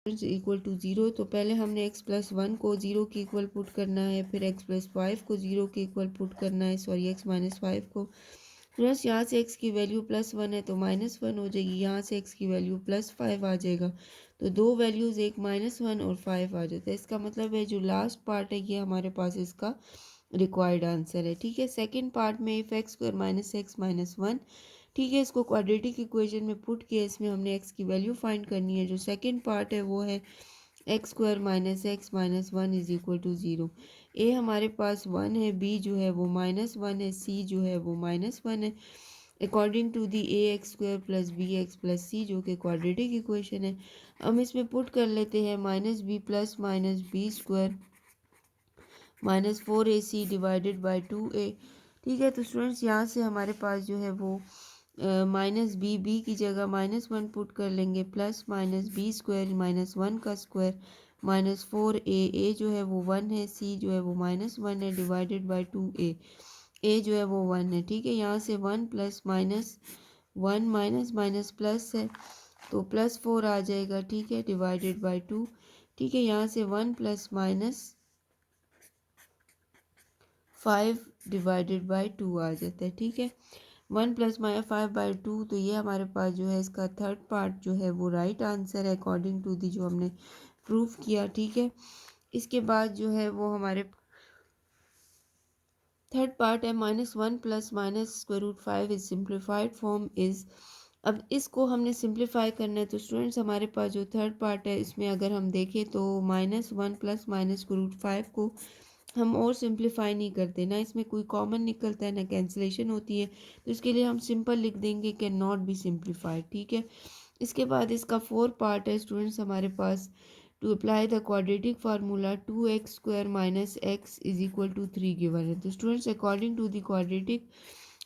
Equal to 0, तो पहले हमने x प्लस 1 को 0 के इक्वल पुट करना है, फिर x प्लस 5 को 0 के इक्वल पुट करना है, सॉरी x माइनस 5 को। प्लस यहाँ से x की वैल्यू प्लस 1 है तो माइनस 1 हो जाएगी, यहाँ से x की वैल्यू प्लस 5 आ जाएगा, तो दो वैल्यूज़ एक माइनस 1 और 5 आ जाता है। इसका मतलब है जो लास्ट पार्ट है ये हमारे पास इसका रिक्वायर्ड आंसर है। ठीक है, सेकेंड पार्ट में if X square minus X minus 1, ठीक है, इसको क्वाड्रेटिक इक्वेशन में पुट किया, इसमें हमने x की वैल्यू फाइंड करनी है। जो सेकंड पार्ट है वो है X square minus X minus 1 is equal to 0। ए हमारे पास 1 है, बी जो है वो माइनस 1 है, सी जो है वो माइनस 1 है, according to the a x square plus b x plus c जो कि क्वाड्रेटिक इक्वेशन है। हम इसमें पुट कर लेते हैं minus B plus minus B square minus 4ac divided by 2a। ठीक है, तो स्टूडेंट्स यहाँ से हमारे पास जो है वो माइनस बी की जगह माइनस 1 पुट कर लेंगे, plus minus B square minus 1 का स्क्वायर माइनस 4a जो है वो 1 है, सी जो है वो माइनस 1 है, डिवाइडेड बाई 2a, ए जो है वो 1 है। ठीक है, यहाँ से 1 plus minus 1 minus minus plus है तो प्लस 4 आ जाएगा। ठीक है, डिवाइडेड बाई 2। ठीक है, यहाँ से 1 प्लस माइनस 5 डिवाइडेड बाई 2 आ जाता है। ठीक है, 1 प्लस माइनस 5 बाई 2, तो ये हमारे पास जो है इसका थर्ड पार्ट जो है वो राइट आंसर है अकॉर्डिंग टू दी जो हमने प्रूफ किया। ठीक है, इसके बाद जो है वो हमारे थर्ड पार्ट है -1 plus minus square root 5 is simplified form is. अब इसको हमने सिंप्लीफाई करना है, तो स्टूडेंट्स हमारे पास जो थर्ड पार्ट है इसमें अगर हम देखें तो -1 प्लस माइनस स्क्वायर रूट 5 को हम और सिंप्लीफाई नहीं करते, ना इसमें कोई कॉमन निकलता है ना कैंसिलेशन होती है, तो इसके लिए हम सिंपल लिख देंगे कैन नॉट बी सिंप्लीफाइड। ठीक है, इसके बाद इसका फोर्थ पार्ट है स्टूडेंट्स हमारे पास to apply the quadratic formula 2x square minus x is equal to 3 given है। तो students according to the quadratic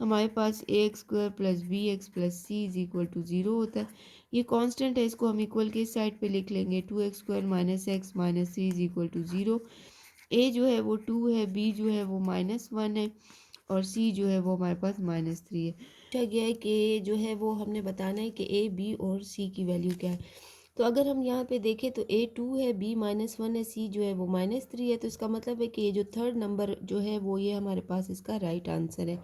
हमारे पास a x square plus b x plus c is equal to 0 होता है। ये कांस्टेंट है, इसको हम इक्वल के साइड पे लिख लेंगे, 2x square minus X minus C is equal to 0। A जो है वो 2 है, बी जो है वो -1 है और सी जो है वो हमारे पास -3 है। पूछा गया है कि जो है वो हमने बताना है कि ए बी और सी की वैल्यू क्या है। तो अगर हम यहाँ पे देखें तो ए 2 है, बी -1 है, सी जो है वो -3 है, तो इसका मतलब है कि ये जो थर्ड नंबर जो है वो ये हमारे पास इसका राइट आंसर है।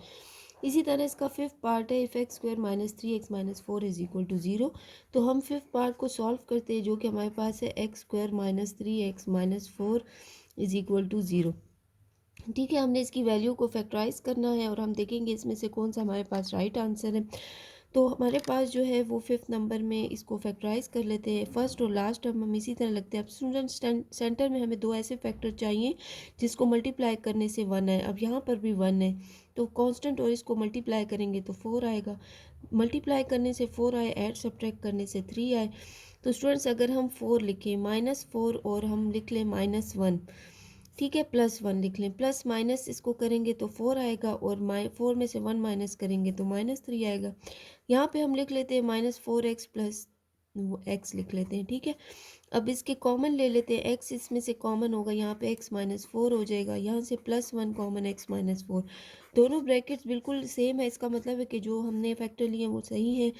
इसी तरह इसका फिफ्थ पार्ट है if X square minus 3x minus 4 is equal to 0। तो हम फिफ्थ पार्ट को सॉल्व करते हैं जो कि हमारे पास है X square minus 3x minus 4 is equal to 0। ठीक है, हमने इसकी वैल्यू को फैक्टराइज करना है और हम देखेंगे इसमें से कौन सा हमारे पास राइट आंसर है। तो हमारे पास जो है वो फिफ्थ नंबर में इसको फैक्टराइज कर लेते हैं। फर्स्ट और लास्ट टर्म हम इसी तरह लगते हैं। अब स्टूडेंट सेंटर में हमें दो ऐसे फैक्टर चाहिए जिसको मल्टीप्लाई करने से 1 है। अब यहाँ पर भी 1 है, तो कांस्टेंट और इसको मल्टीप्लाई करेंगे तो 4 आएगा, मल्टीप्लाई करने से 4 आए, ऐड सब्ट्रैक्ट करने से 3 आए। तो स्टूडेंट्स अगर हम 4 लिखें -4 और हम लिख लें -1, ठीक है, +1 लिख लें, प्लस माइनस इसको करेंगे तो 4 आएगा और 4 में से 1 माइनस करेंगे तो -3 आएगा। यहाँ पे हम लिख लेते हैं -4x प्लस x लिख लेते हैं। ठीक है, अब इसके कॉमन ले लेते हैं, x इसमें से कॉमन होगा, यहाँ पे x -4 हो जाएगा, यहाँ से +1 कॉमन x -4, दोनों ब्रैकेट्स बिल्कुल सेम है, इसका मतलब है कि जो हमने फैक्टर लिए वो सही है।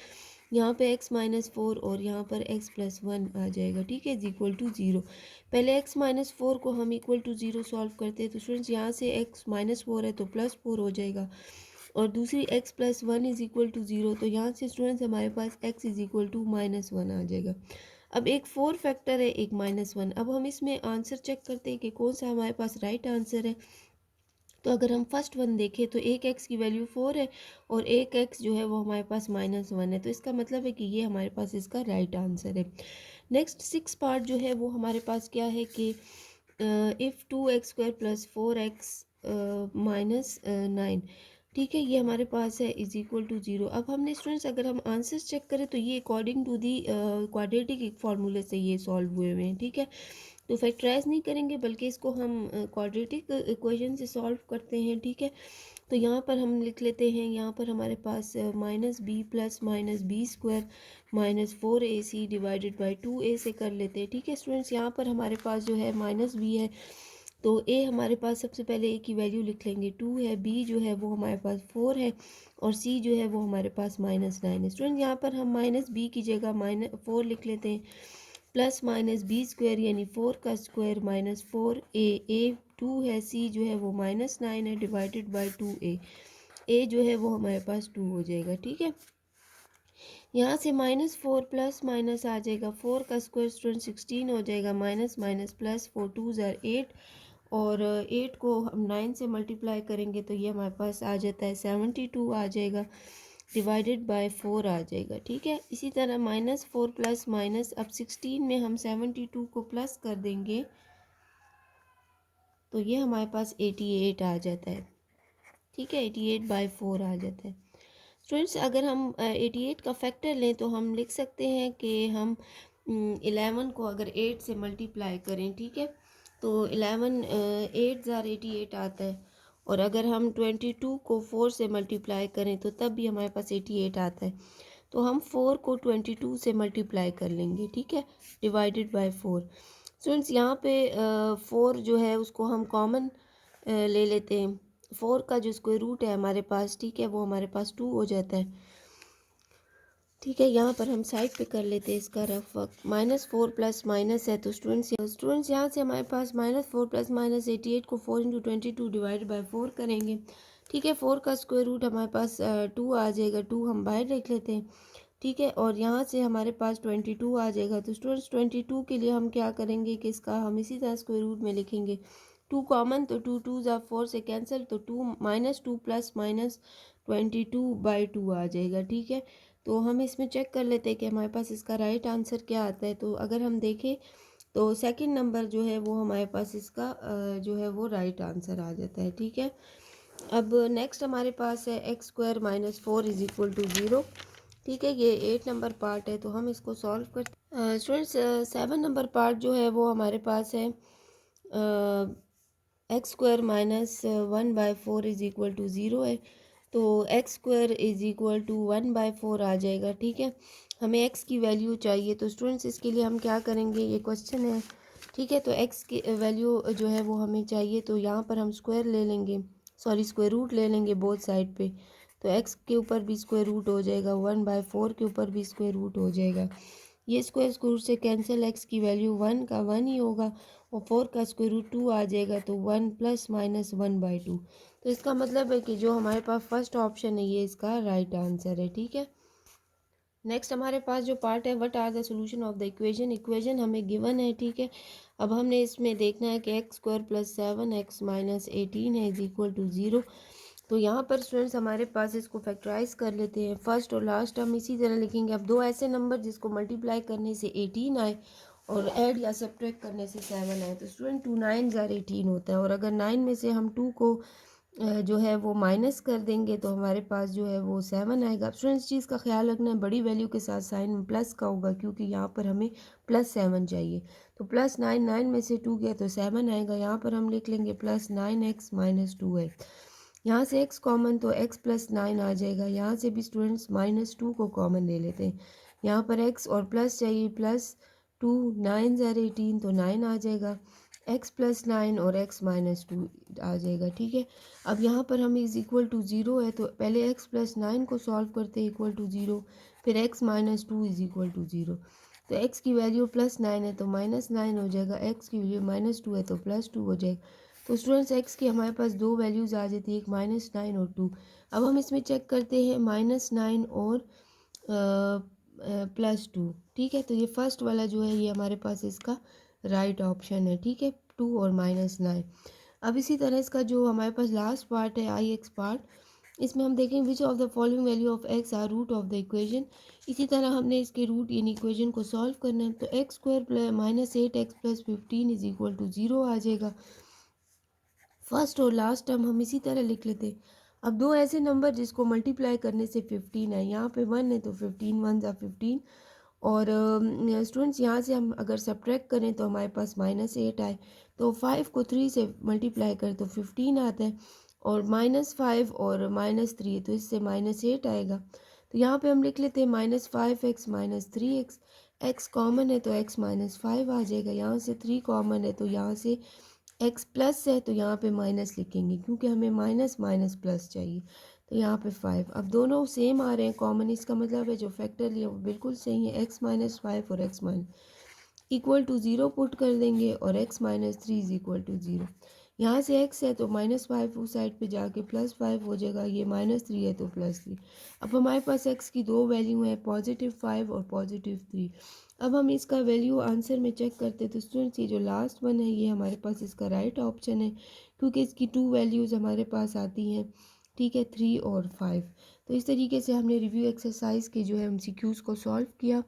यहाँ पे x -4 और यहाँ पर x + 1 आ जाएगा। ठीक है, इज इक्वल टू 0। पहले x -4 को हम इक्वल टू 0 सॉल्व करते हैं, तो स्टूडेंट्स यहाँ से x -4 है तो +4 हो जाएगा और दूसरी x + 1 इज इक्वल टू 0, तो यहाँ से स्टूडेंट्स हमारे पास x इज इक्वल टू -1 आ जाएगा। अब एक 4 फैक्टर है, एक -1। अब हम इसमें आंसर चेक करते हैं कि कौन सा हमारे पास राइट आंसर है। तो अगर हम फर्स्ट वन देखें तो एक x की वैल्यू 4 है और एक x जो है वो हमारे पास -1 है, तो इसका मतलब है कि ये हमारे पास इसका राइट आंसर है। नेक्स्ट 6 पार्ट जो है वो हमारे पास क्या है कि if 2x square plus 4x minus 9, ठीक है, ये हमारे पास है इज इक्वल टू 0। अब हमने स्टूडेंट्स अगर हम आंसर्स चेक करें तो ये अकॉर्डिंग टू दी क्वाड्रेटिक फार्मूले से ये सॉल्व हुए हुए हैं। ठीक है, तो फैक्टराइज नहीं करेंगे बल्कि इसको हम क्वाड्रेटिक इक्वेशन से सॉल्व करते हैं। ठीक है, तो यहाँ पर हम लिख लेते हैं, यहाँ पर हमारे पास -b plus -b square -4ac divided by 2a से कर लेते हैं। ठीक है स्टूडेंट्स, यहाँ पर हमारे पास जो है -b है, तो a हमारे पास सबसे पहले a की वैल्यू लिख लेंगे 2 है, b जो है वो हमारे पास 4 है और c जो है वो हमारे पास -9 है। स्टूडेंट यहाँ पर हम -b की जगह -4 लिख लेते हैं, प्लस माइनस बी स्क्वायर यानी 4 का स्क्वायर माइनस 4 ए 2 है, सी जो है वो -9 है डिवाइडेड बाई 2 ए जो है वो हमारे पास 2 हो जाएगा। ठीक है, यहाँ से -4 प्लस माइनस आ जाएगा, 4 का स्क्वायर स्टूडेंट 16 हो जाएगा, माइनस माइनस प्लस 4 2 ज़ार 8 और 8 को हम 9 से मल्टीप्लाई करेंगे तो ये हमारे पास आ जाता है 72 आ जाएगा डिवाइडेड बाय 4 आ जाएगा। ठीक है, इसी तरह -4 प्लस माइनस, अब 16 में हम 72 को प्लस कर देंगे तो ये हमारे पास 88 आ जाता है। ठीक है, 88/4 आ जाता है। स्टूडेंट्स अगर हम 88 का फैक्टर लें तो हम लिख सकते हैं कि हम 11 को अगर 8 से मल्टीप्लाई करें, ठीक है, तो 11 8 ज़ार 88 आता है, और अगर हम 22 को 4 से मल्टीप्लाई करें तो तब भी हमारे पास 88 आता है। तो हम 4 को 22 से मल्टीप्लाई कर लेंगे, ठीक है, डिवाइडेड बाय 4। स्टूडेंट्स यहाँ पे 4 जो है उसको हम कॉमन ले लेते हैं। 4 का जो स्क्वायर रूट है हमारे पास, ठीक है, वो हमारे पास 2 हो जाता है। ठीक है, यहाँ पर हम साइड पे कर लेते हैं इसका रफ वर्क। -4 प्लस माइनस है तो स्टूडेंट्स यहाँ से हमारे पास -4 प्लस माइनस 88 को 4 इंटू 22 डिवाइड बाई 4 करेंगे। ठीक है, 4 का स्क्वायर रूट हमारे पास 2 आ जाएगा, 2 हम बाहर रख लेते हैं। ठीक है, और यहाँ से हमारे पास 22 आ जाएगा। तो स्टूडेंट्स 22 के लिए हम क्या करेंगे कि इसका हम इसी तरह स्क्वायर रूट में लिखेंगे, 2 कॉमन, तो 2 2 ज़ा 4 से कैंसिल, तो 2 -2 प्लस माइनस 22/2 आ जाएगा। ठीक है, तो हम इसमें चेक कर लेते हैं कि हमारे पास इसका राइट आंसर क्या आता है। तो अगर हम देखें तो सेकंड नंबर जो है वो हमारे पास इसका जो है वो राइट आंसर आ जाता है। ठीक है, अब नेक्स्ट हमारे पास है x² - 4 = 0। ठीक है, ये 8 नंबर पार्ट है तो हम इसको सॉल्व करते हैं। स्टूडेंट्स 7 नंबर पार्ट जो है वो हमारे पास है x² - 1/4 = 0 है, तो x² = 1/4 आ जाएगा। ठीक है, हमें x की वैल्यू चाहिए, तो स्टूडेंट्स इसके लिए हम क्या करेंगे, ये क्वेश्चन है। ठीक है, तो x की वैल्यू जो है वो हमें चाहिए, तो यहाँ पर हम स्क्वायर ले लेंगे, सॉरी स्क्वायर रूट ले लेंगे बोथ साइड पे। तो x के ऊपर भी स्क्वायर रूट हो जाएगा, 1/4 के ऊपर भी स्क्वायर रूट हो जाएगा। ये स्क्वायर रूट से कैंसिल, x की वैल्यू 1 का 1 ही होगा, और 4 का स्क्वायर रूट 2 आ जाएगा, तो 1 प्लस माइनस 1/2। तो इसका मतलब है कि जो हमारे पास फर्स्ट ऑप्शन है ये इसका राइट आंसर है। ठीक है, नेक्स्ट हमारे पास जो पार्ट है, what are the solution of the equation. Equation हमें गिवन है। ठीक है, अब हमने इसमें देखना है कि x² + 7x - 18 है = 0। तो यहाँ पर स्टूडेंट्स हमारे पास इसको फैक्टराइज कर लेते हैं। फर्स्ट और लास्ट हम इसी तरह लिखेंगे। अब दो ऐसे नंबर जिसको मल्टीप्लाई करने से 18 आए और ऐड या सब्ट्रैक्ट करने से 7 आए, तो स्टूडेंट 2 9 ज़ार 18 होता है, और अगर 9 में से हम 2 को जो है वो माइनस कर देंगे तो हमारे पास जो है वो 7 आएगा। स्टूडेंट्स चीज़ का ख्याल रखना है, बड़ी वैल्यू के साथ साइन में प्लस का होगा, क्योंकि यहाँ पर हमें +7 चाहिए। तो +9, 9 में से 2 गया तो 7 आएगा। यहाँ पर हम लिख लेंगे +9x - 2x। यहाँ से x कॉमन, तो x + 9 आ जाएगा। यहाँ से भी स्टूडेंट्स -2 को कॉमन ले लेते हैं। यहाँ पर x और प्लस चाहिए, +2 9 ज़ार 18, तो 9 आ जाएगा। x + 9 और x - 2 आ जाएगा। ठीक है, अब यहाँ पर हम = 0 है, तो पहले x + 9 को सॉल्व करते हैं =0, फिर x - 2 = 0। तो x की वैल्यू +9 है तो -9 हो जाएगा, x की वैल्यू -2 है तो +2 हो जाएगा। तो स्टूडेंट्स x की हमारे पास दो वैल्यूज़ आ जाती है, एक -9 और 2। अब हम इसमें चेक करते हैं -9 और +2। ठीक है, तो ये फर्स्ट वाला जो है ये हमारे पास इसका राइट ऑप्शन है। ठीक है, 2 और -9। अब इसी तरह इसका जो हमारे पास लास्ट पार्ट है IX पार्ट, इसमें हम देखें which of the following value of x are root of the equation. इसी तरह हमने इसके रूट यानी इक्वेशन को सॉल्व करना है। तो x² - 8x + 15 = 0 आ जाएगा। फर्स्ट और लास्ट टर्म हम इसी तरह लिख लेते हैं। अब दो ऐसे नंबर जिसको मल्टीप्लाई करने से 15 है, यहाँ पे 1 है तो 15 1 ज़ा 15, और स्टूडेंट्स यहाँ से हम अगर सब्ट्रैक्ट करें तो हमारे पास -8 आए, तो 5 को 3 से मल्टीप्लाई करें तो 15 आता है, और -5 और -3 है तो इससे -8 आएगा। तो यहाँ पे हम लिख लेते हैं -5x - 3x। x कॉमन है तो x - 5 आ जाएगा। यहाँ से 3 कॉमन है तो यहाँ से x प्लस है तो यहाँ पे माइनस लिखेंगे, क्योंकि हमें माइनस माइनस प्लस चाहिए। तो यहाँ पे 5, अब दोनों सेम आ रहे हैं कॉमन, इसका मतलब है जो फैक्टर लिया वो बिल्कुल सही है, x - 5 और x इक्वल टू 0 पुट कर देंगे और x minus 3 is equal to 0। यहाँ से x है तो -5 उस साइड पे जाके +5 हो जाएगा, ये -3 है तो +3। अब हमारे पास x की दो वैल्यू है, +5 और +3। अब हम इसका वैल्यू आंसर में चेक करते हैं तो स्टूडेंट्स ये जो लास्ट वन है ये हमारे पास इसका राइट ऑप्शन है, क्योंकि इसकी टू वैल्यूज़ हमारे पास आती हैं, ठीक है, 3 और 5। तो इस तरीके से हमने रिव्यू एक्सरसाइज के जो है MCQs को सॉल्व किया।